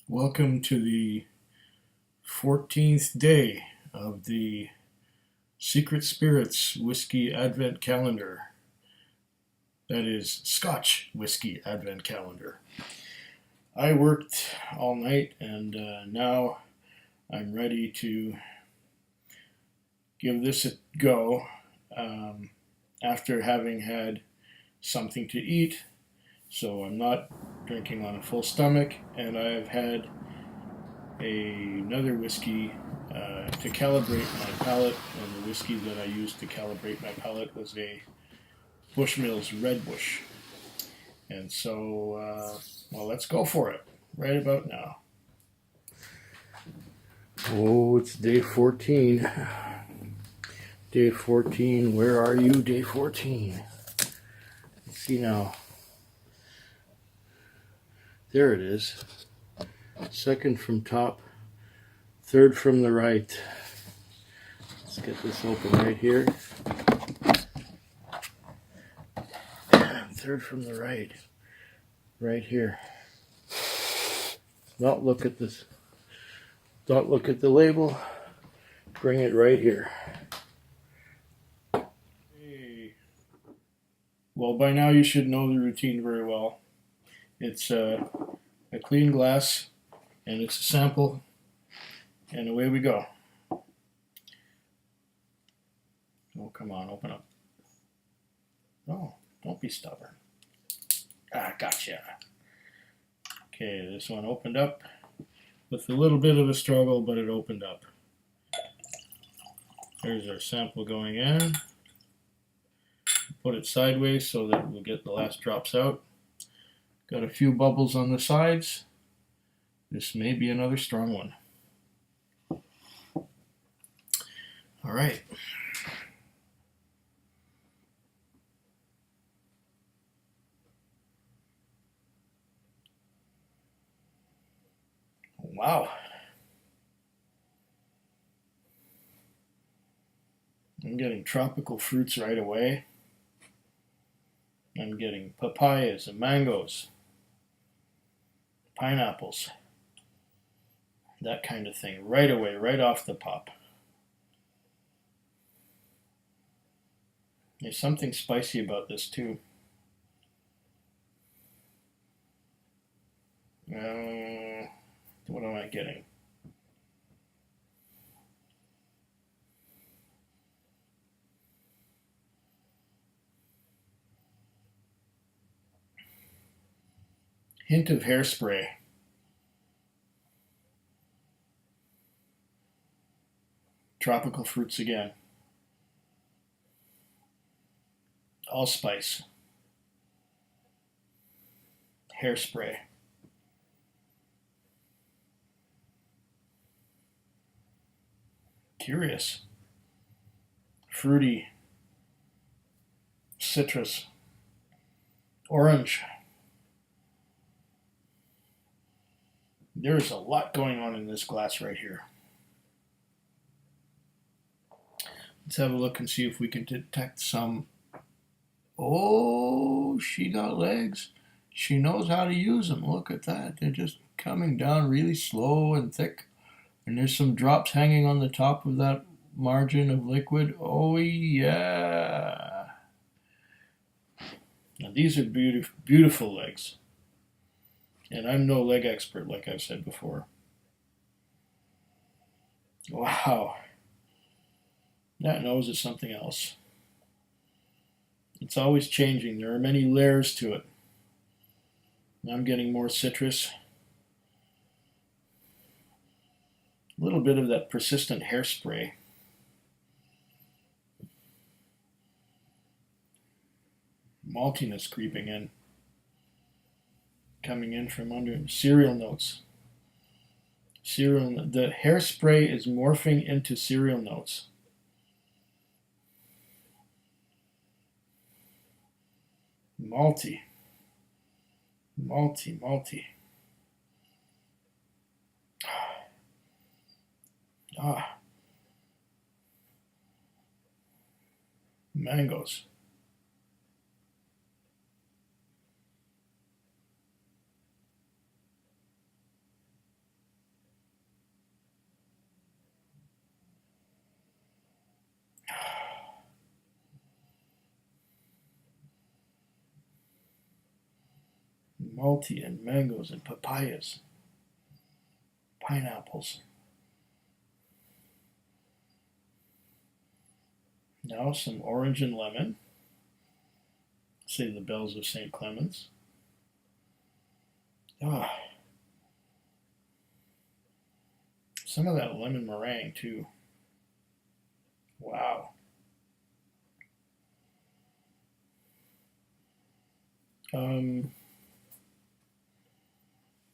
Welcome to the 14th day of the Secret Spirits Whiskey Advent Calendar. That is Scotch Whisky Advent Calendar. I worked all night and now I'm ready to give this a go after having had something to eat. So I'm not drinking on a full stomach, and I've had another whiskey to calibrate my palate, and the whiskey that I used to calibrate my palate was a Bushmills Red Bush. And so, well, let's go for it right about now. Oh, it's day 14. Day 14, where are you, day 14? Let's see now. There it is. Second from top, third from the right. Let's get this open right here. Third from the right, right here. Don't look at this. Don't look at the label. Bring it right here. Hey. Well, by now you should know the routine very well. It's a clean glass, and it's a sample, and away we go. Oh, come on, open up. No, don't be stubborn. Ah, gotcha. Okay, this one opened up with a little bit of a struggle, but it opened up. There's our sample going in. Put it sideways so that we'll get the last drops out. Got a few bubbles on the sides. This may be another strong one. All right. Wow. I'm getting tropical fruits right away. I'm getting papayas and mangoes, pineapples, that kind of thing right away, right off the pop. There's something spicy about this too. What am I getting? Hint of hairspray. Tropical fruits again. Allspice. Hairspray. Curious. Fruity. Citrus. Orange. There's a lot going on in this glass right here. Let's have a look and see if we can detect some. Oh, she got legs. She knows how to use them. Look at that. They're just coming down really slow and thick. And there's some drops hanging on the top of that margin of liquid. Oh, yeah. Now, these are beautiful legs. And I'm no leg expert, like I've said before. Wow. That nose is something else. It's always changing. There are many layers to it. I'm getting more citrus. A little bit of that persistent hairspray. Maltiness creeping in. Coming in from under. Cereal notes. The hairspray is morphing into cereal notes. Malty. Ah. Mangoes. malty and mangoes and papayas, pineapples. Now some orange and lemon. Say the bells of St. Clements. Ah, some of that lemon meringue too. Wow.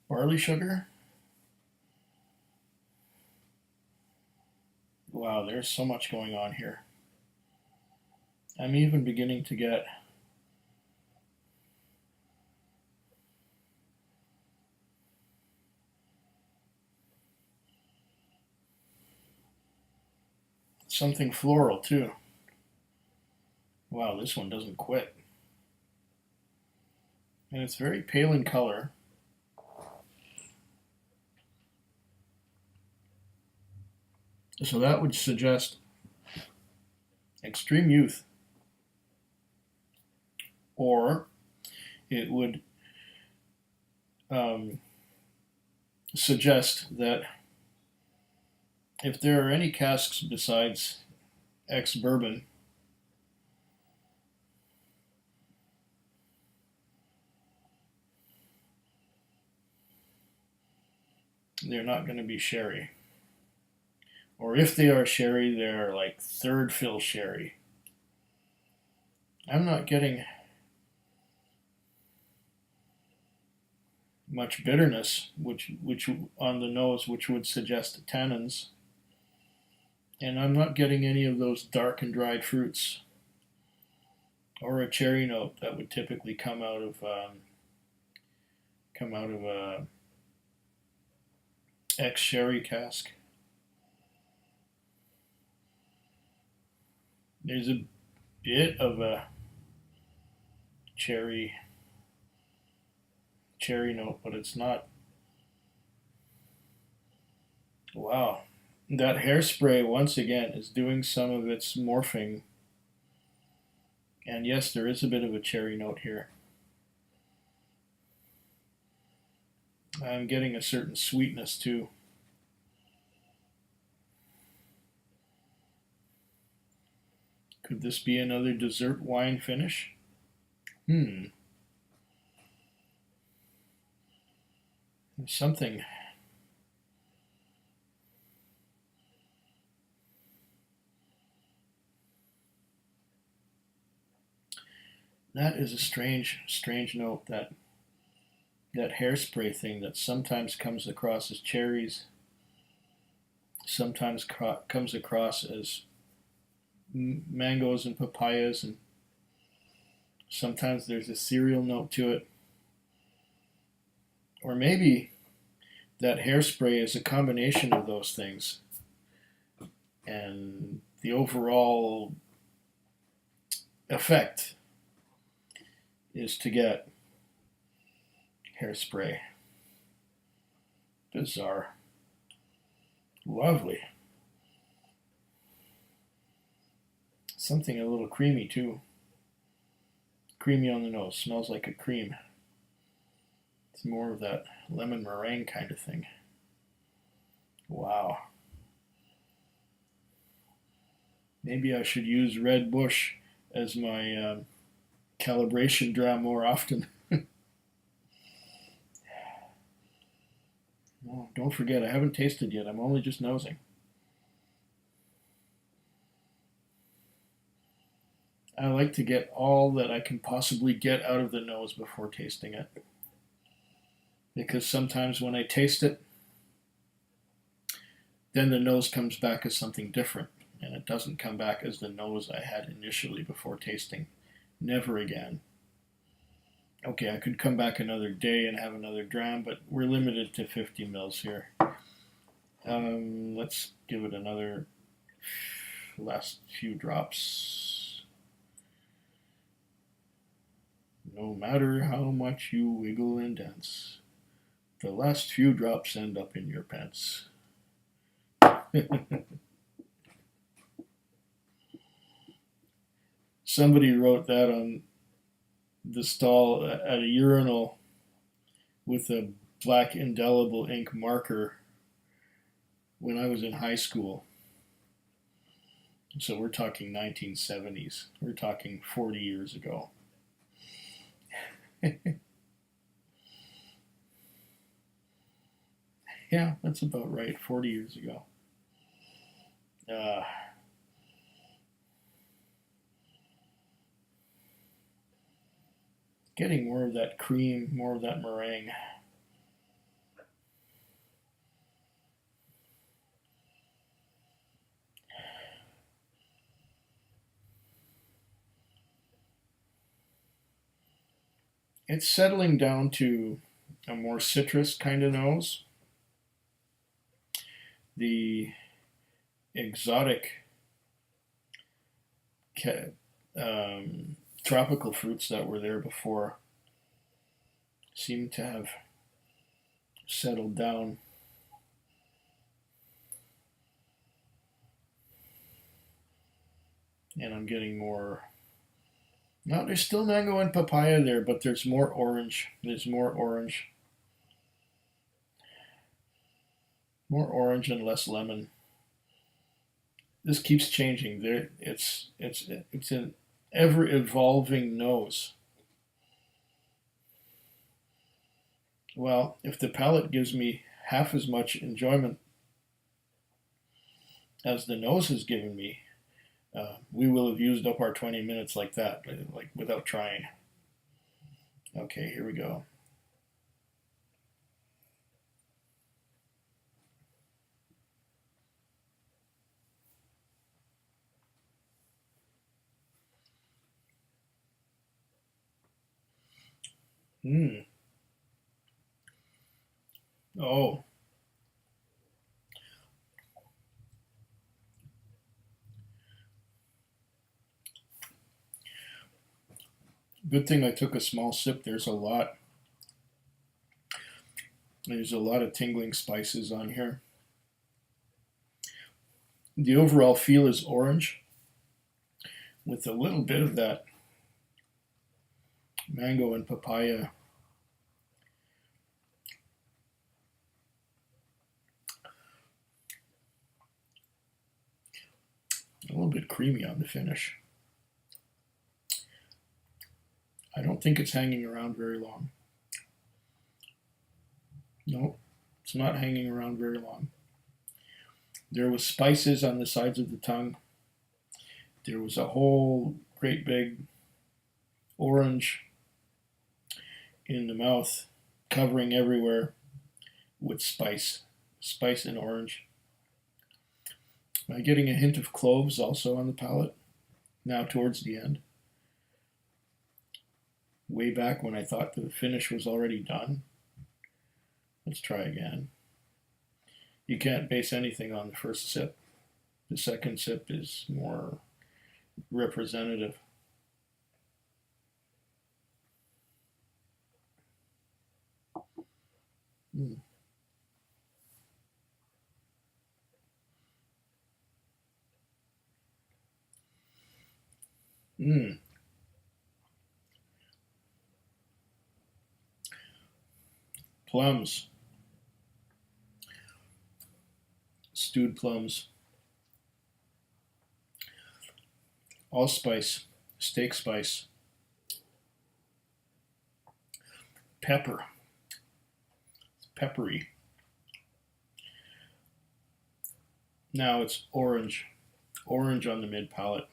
Barley sugar. Wow, there's so much going on here. I'm even beginning to get something floral too. Wow, this one doesn't quit. And it's very pale in color. So that would suggest extreme youth. Or it would suggest that if there are any casks besides ex-bourbon, they're not going to be sherry. Or if they are sherry, they're like third fill sherry. I'm not getting much bitterness, which on the nose, which would suggest tannins. And I'm not getting any of those dark and dried fruits, or a cherry note that would typically come out of a ex-sherry cask. There's a bit of a cherry note, but it's not. Wow. That hairspray, once again, is doing some of its morphing. And yes, there is a bit of a cherry note here. I'm getting a certain sweetness too. Could this be another dessert wine finish? There's something. That is a strange note, that hairspray thing that sometimes comes across as cherries, sometimes comes across as mangoes and papayas, and sometimes there's a cereal note to it. Or maybe that hairspray is a combination of those things, and the overall effect is to get hairspray. Bizarre. Lovely. Something a little creamy too. Creamy on the nose. Smells like a cream. It's more of that lemon meringue kind of thing. Wow. Maybe I should use Red Bush as my calibration dram more often. Oh, don't forget, I haven't tasted yet. I'm only just nosing. I like to get all that I can possibly get out of the nose before tasting it. Because sometimes when I taste it, then the nose comes back as something different. And it doesn't come back as the nose I had initially before tasting. Never again. Okay, I could come back another day and have another dram, but we're limited to 50 mils here. Let's give it another last few drops. No matter how much you wiggle and dance, the last few drops end up in your pants. Somebody wrote that on the stall at a urinal with a black indelible ink marker when I was in high school. So we're talking 1970s. We're talking 40 years ago. Yeah, that's about right. 40 years ago. Uh, Getting more of that cream, more of that meringue. It's settling down to a more citrus kind of nose. The exotic um, tropical fruits that were there before seem to have settled down. And I'm getting more. No, there's still mango and papaya there, but there's more orange. There's more orange. More orange and less lemon. This keeps changing. There, it's an ever evolving nose. Well, if the palate gives me half as much enjoyment as the nose has given me, we will have used up our 20 minutes like that, like without trying. Okay, here we go. Hmm. Oh, good thing I took a small sip. There's a lot of tingling spices on here. The overall feel is orange with a little bit of that mango and papaya. A little bit creamy on the finish. I don't think it's hanging around very long. No, it's not hanging around very long. There was spices on the sides of the tongue. There was a whole great big orange in the mouth, covering everywhere with spice and orange. Am I getting a hint of cloves also on the palate now towards the end? Way back when I thought the finish was already done. Let's try again. You can't base anything on the first sip. The second sip is more representative. Mm. Mm. Plums. Stewed plums. Allspice. Steak spice. Pepper. It's peppery. Now it's orange. Orange on the mid palate.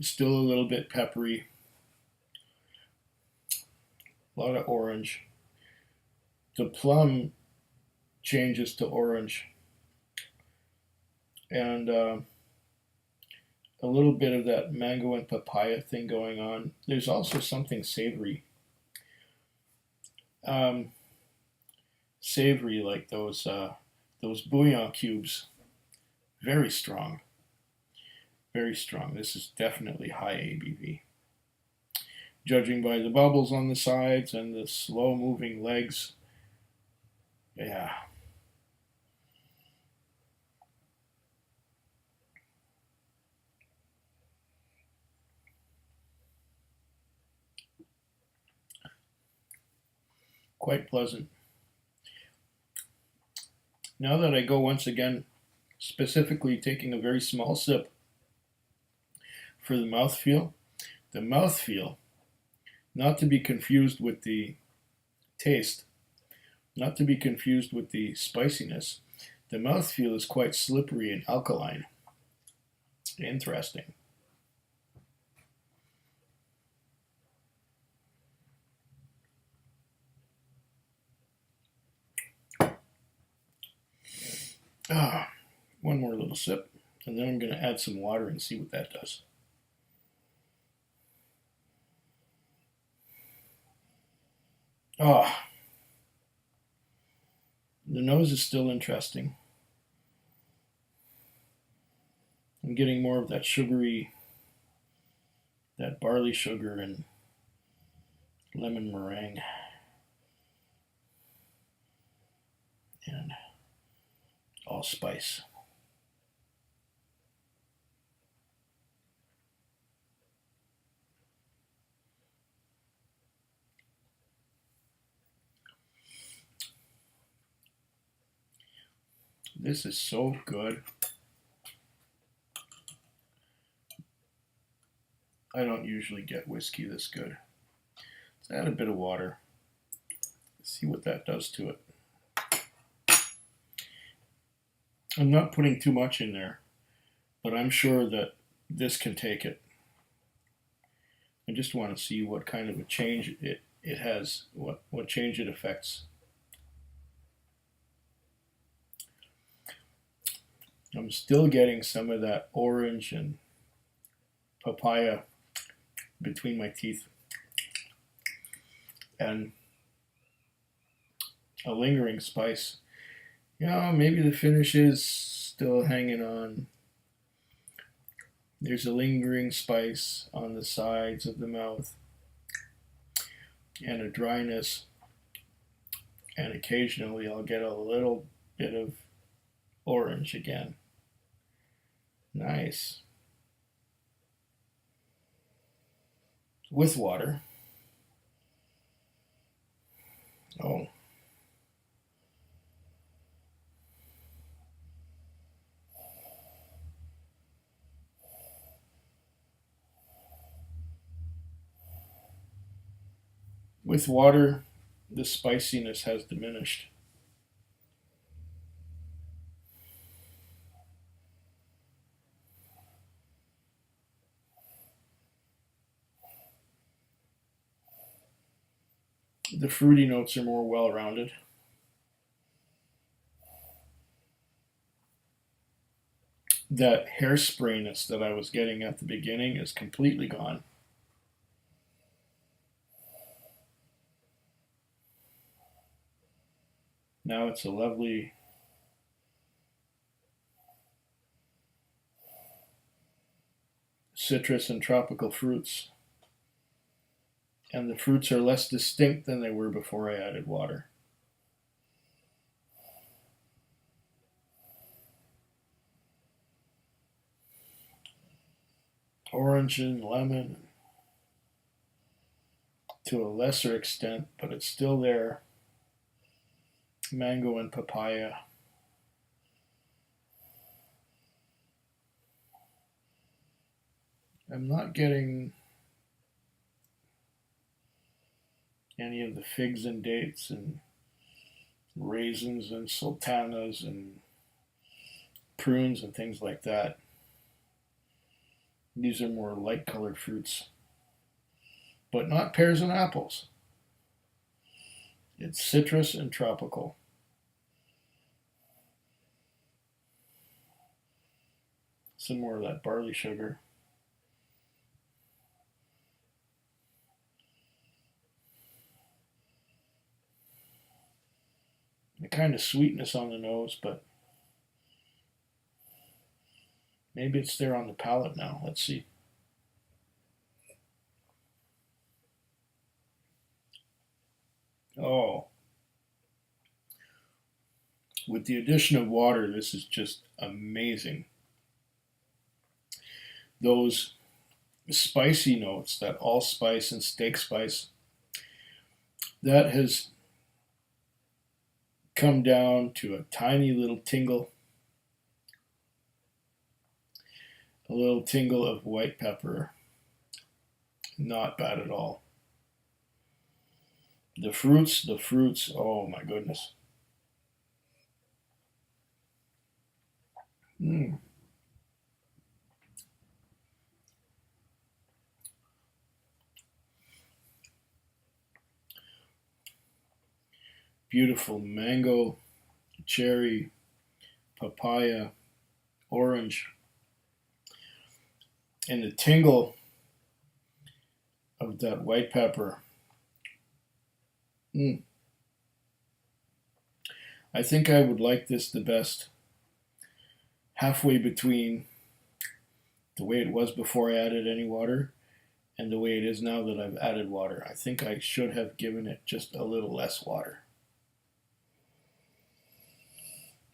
Still a little bit peppery. A lot of orange. The plum changes to orange. And a little bit of that mango and papaya thing going on. There's also something savory. Um, Savory like those bouillon cubes. Very strong. Very strong. This is definitely high ABV. Judging by the bubbles on the sides and the slow moving legs. Yeah. quite pleasant. Now that I go once again, specifically taking a very small sip for the mouthfeel, not to be confused with the taste, not to be confused with the spiciness, the mouthfeel is quite slippery and alkaline. Interesting. One more little sip, and then I'm going to add some water and see what that does. The nose is still interesting. I'm getting more of that sugary, that barley sugar and lemon meringue. And allspice. This is so good. I don't usually get whiskey this good. Let's add a bit of water. See what that does to it. I'm not putting too much in there, but I'm sure that this can take it. I just want to see what kind of a change it has, what change it affects. I'm still getting some of that orange and papaya between my teeth, and a lingering spice. Yeah, maybe the finish is still hanging on. There's a lingering spice on the sides of the mouth, and a dryness, and occasionally I'll get a little bit of orange again. Nice. With water. Oh. With water, the spiciness has diminished. The fruity notes are more well-rounded. That hairsprayness that I was getting at the beginning is completely gone. Now it's a lovely citrus and tropical fruits. And the fruits are less distinct than they were before I added water. Orange and lemon to a lesser extent, but it's still there. Mango and papaya. I'm not getting any of the figs and dates and raisins and sultanas and prunes and things like that. These are more light colored fruits, but not pears and apples. It's citrus and tropical. Some more of that barley sugar. The kind of sweetness on the nose, but maybe it's there on the palate now. Let's see. Oh, with the addition of water, this is just amazing. Those spicy notes, that allspice and steak spice, that has come down to a tiny little tingle. A little tingle of white pepper. Not bad at all. The fruits, oh my goodness. Beautiful mango, cherry, papaya, orange. And the tingle of that white pepper. I think I would like this the best halfway between the way it was before I added any water and the way it is now that I've added water. I think I should have given it just a little less water.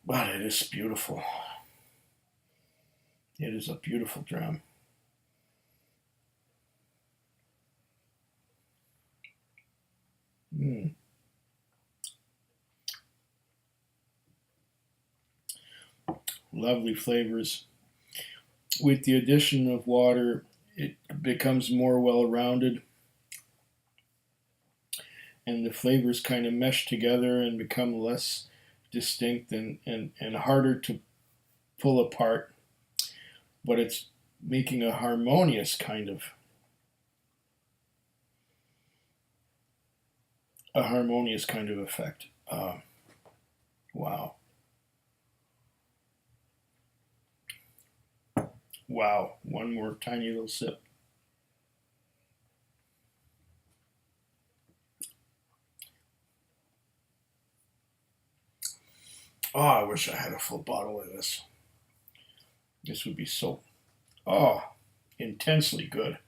But it is beautiful. It is a beautiful dram. Lovely flavors. With the addition of water, it becomes more well-rounded, and the flavors kind of mesh together and become less distinct and harder to pull apart, but it's making a harmonious kind of effect. Wow. Wow. One more tiny little sip. Oh, I wish I had a full bottle of this. This would be so, intensely good.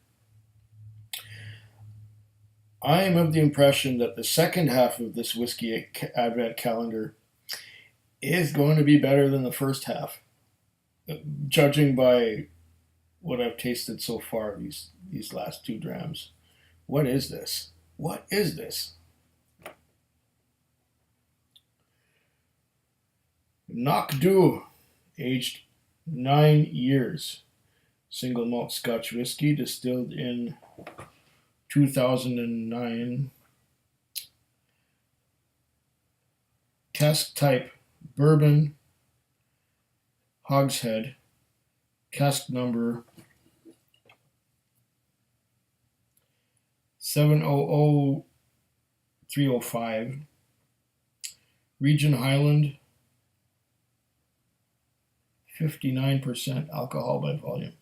I am of the impression that the second half of this whiskey advent calendar is going to be better than the first half, judging by what I've tasted so far, these last 2 drams. What is this? What is this? Knockdhu, aged 9 years. Single malt Scotch whiskey, distilled in 2009. Cask type bourbon, hogshead, cask number 700305, region Highland, 59% alcohol by volume.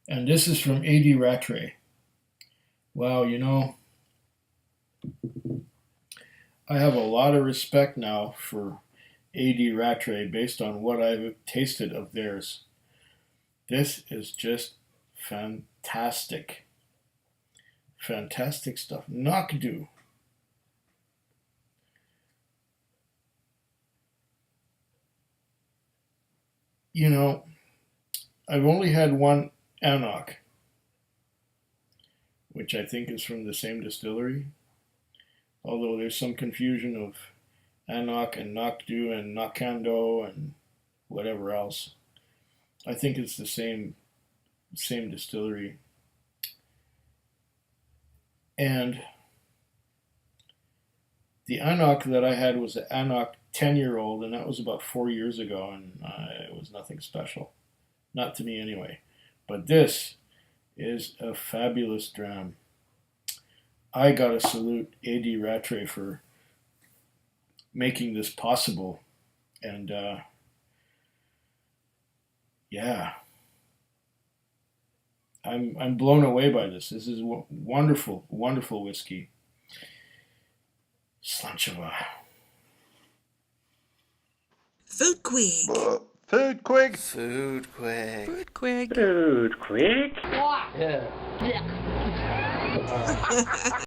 And this is from A.D. Rattray. Wow, you know, I have a lot of respect now for A.D. Rattray based on what I've tasted of theirs. This is just fantastic. Fantastic stuff. Knockdhu. You know, I've only had one Anok, which I think is from the same distillery, although there's some confusion of Anok and Knockdhu and Knockando and whatever else. I think it's the same distillery. And the Anok that I had was an Anok 10-year-old, and that was about 4 years ago, and it was nothing special. Not to me anyway. But this is a fabulous dram. I gotta salute A.D. Rattray for making this possible. And yeah, I'm blown away by this. This is wonderful, wonderful whiskey. Slanchava. Food Quig. Food Quig. Food Quig. Food Quig. Food Quig. Yeah.